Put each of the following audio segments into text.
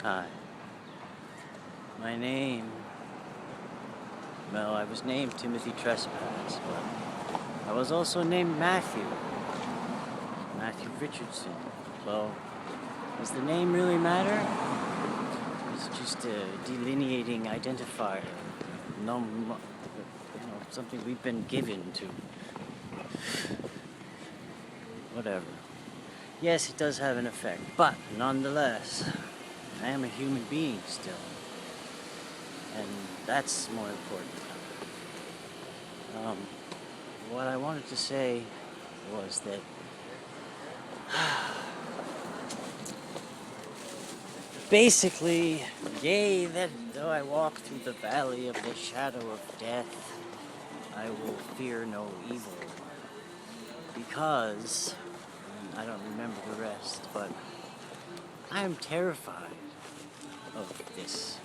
Hi. My name... Well, I was named Timothy Trespass, but I was also named Matthew. Matthew Richardson. Well, does the name really matter? It's just a delineating identifier. Something we've been given to. Whatever. Yes, it does have an effect, but nonetheless, I am a human being still. And that's more important. What I wanted to say was that basically, yea, that though I walk through the valley of the shadow of death, I will fear no evil. Because, I don't remember the rest, but I am terrified of this.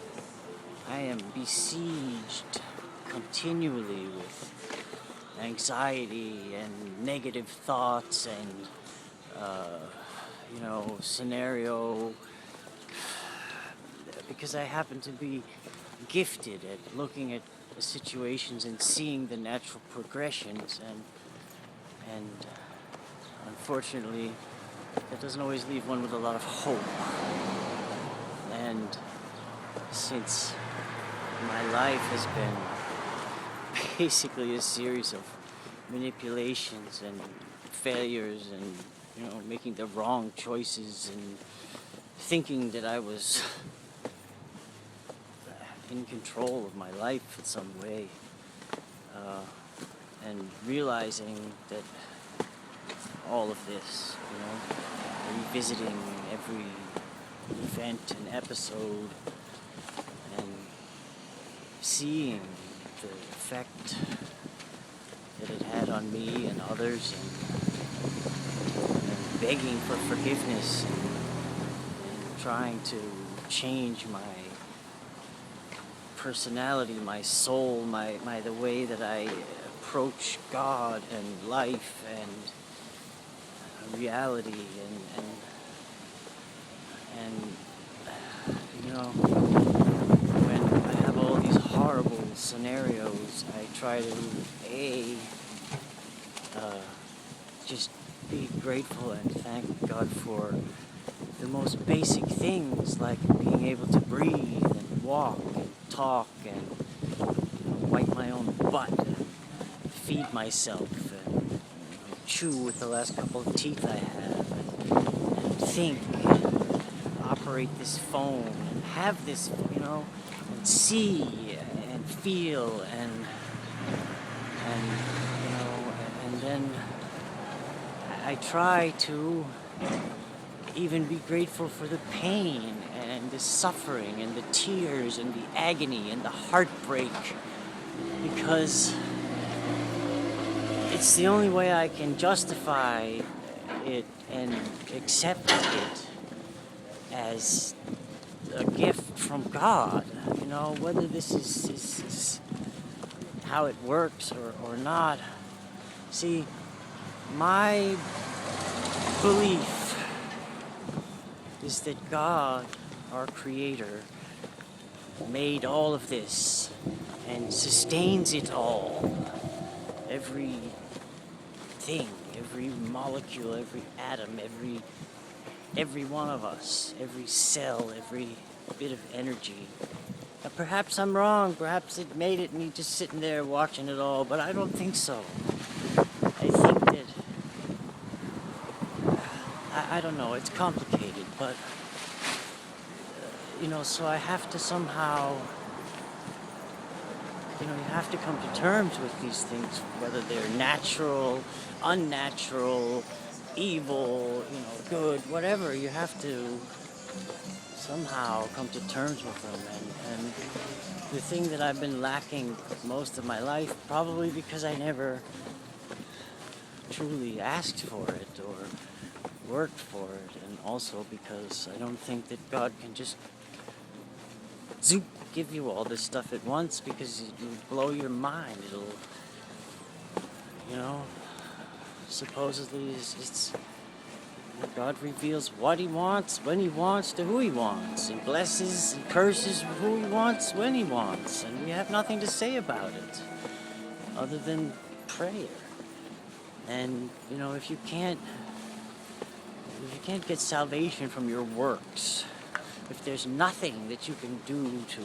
I am besieged continually with anxiety and negative thoughts and, scenario, because I happen to be gifted at looking at the situations and seeing the natural progressions, and unfortunately, that doesn't always leave one with a lot of hope. And since my life has been basically a series of manipulations and failures and, making the wrong choices and thinking that I was in control of my life in some way, and realizing that all of this, revisiting every event and episode and seeing the effect that it had on me and others, and begging for forgiveness and trying to change my personality, my soul, my the way that I approach God and life and reality and when I have all these horrible scenarios, I try to just be grateful and thank God for the most basic things, like being able to breathe and walk and talk and wipe my own butt and feed myself and chew with the last couple of teeth I have and think and operate this phone and have this, and see and feel and then I try to even be grateful for the pain and the suffering and the tears and the agony and the heartbreak, because it's the only way I can justify it and accept it as a gift from God. Whether this is how it works or not. See, my belief is that God, our Creator, made all of this and sustains it all. Every thing, every molecule, every atom, every one of us, every cell, every bit of energy. Now, perhaps I'm wrong, perhaps it made it and you're just sitting there watching it all, but I don't think so. I think that, I don't know, it's complicated, but, so I have to somehow, you have to come to terms with these things, whether they're natural, unnatural, evil, good, whatever. You have to somehow come to terms with them. And the thing that I've been lacking most of my life, probably because I never truly asked for it or worked for it, and also because I don't think that God can just give you all this stuff at once, because it will blow your mind. It'll, supposedly it's God reveals what he wants, when he wants, to who he wants, and blesses and curses who he wants, when he wants, and we have nothing to say about it other than prayer. And if you can't get salvation from your works, if there's nothing that you can do to,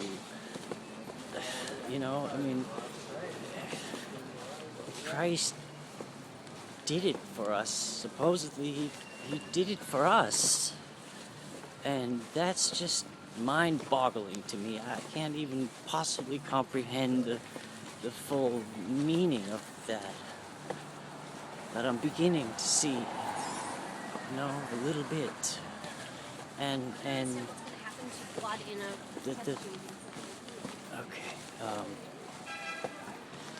Christ did it for us. Supposedly he did it for us. And that's just mind-boggling to me. I can't even possibly comprehend the full meaning of that. But I'm beginning to see, a little bit. And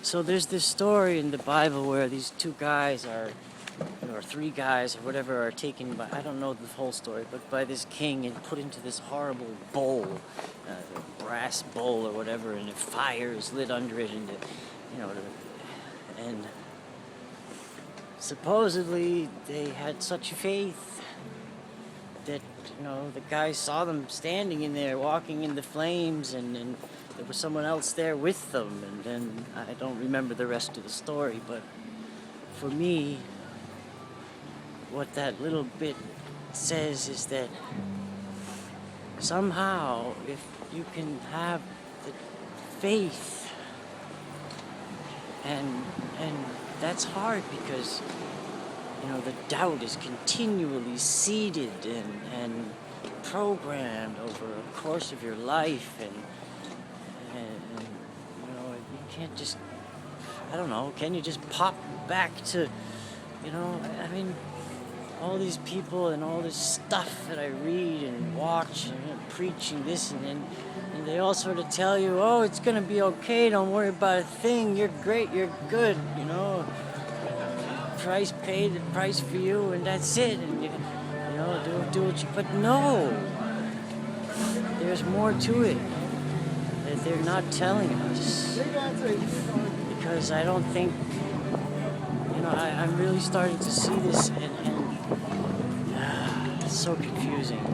so there's this story in the Bible where these two guys or three guys or whatever are taken by, I don't know the whole story, but by this king and put into this horrible bowl, a brass bowl or whatever, and a fire is lit under it, and and supposedly they had such faith that the guys saw them standing in there walking in the flames, and there was someone else there with them, and then I don't remember the rest of the story. But for me, what that little bit says is that somehow if you can have the faith, and that's hard because the doubt is continually seeded and programmed over a course of your life, and you can't just, I don't know, can you just pop back to, all these people and all this stuff that I read and watch and preaching this and they all sort of tell you, oh, it's gonna be okay, don't worry about a thing, you're great, you're good, Christ paid the price for you, and that's it, and do what you. But no, there's more to it that they're not telling us, because I don't think, I'm really starting to see this, and it's so confusing.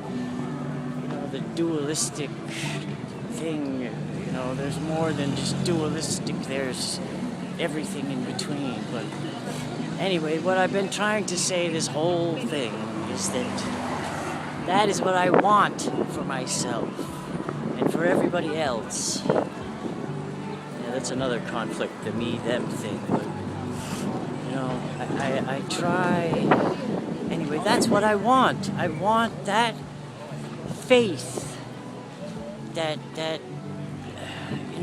The dualistic thing. There's more than just dualistic. There's everything in between, but. Anyway, what I've been trying to say this whole thing is that is what I want for myself and for everybody else. Yeah, that's another conflict, the me-them thing. But, I try. Anyway, that's what I want. I want that faith that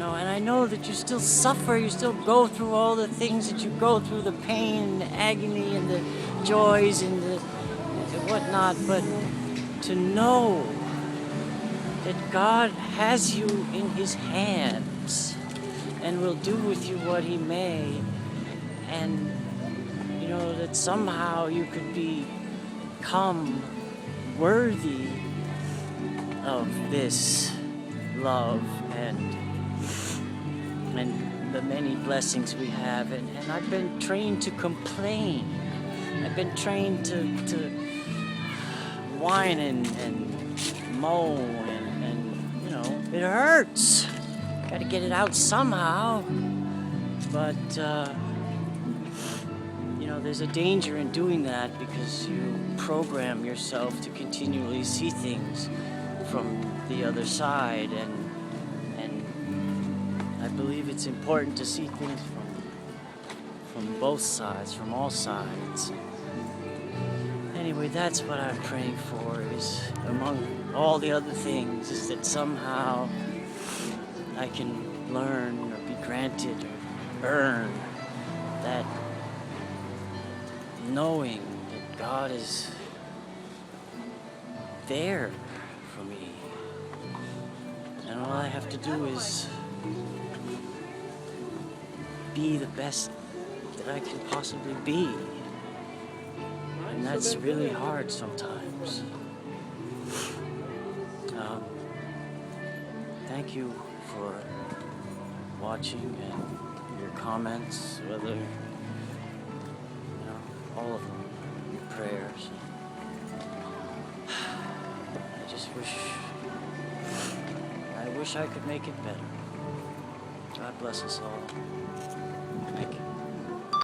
and I know that you still suffer, you still go through all the things that you go through, the pain and the agony and the joys and the whatnot, but to know that God has you in his hands and will do with you what he may, and that somehow you could become worthy of this love and the many blessings we have, and I've been trained to complain. I've been trained to whine and moan, and it hurts. Got to get it out somehow, but there's a danger in doing that, because you program yourself to continually see things from the other side, and I believe it's important to see things from both sides, from all sides. Anyway, that's what I'm praying for, is among all the other things, is that somehow I can learn or be granted or earn that knowing that God is there for me. And all I have to do is be the best that I can possibly be. And that's really hard sometimes. Thank you for watching and your comments, whether, all of them, your prayers. wish I could make it better. God bless us all.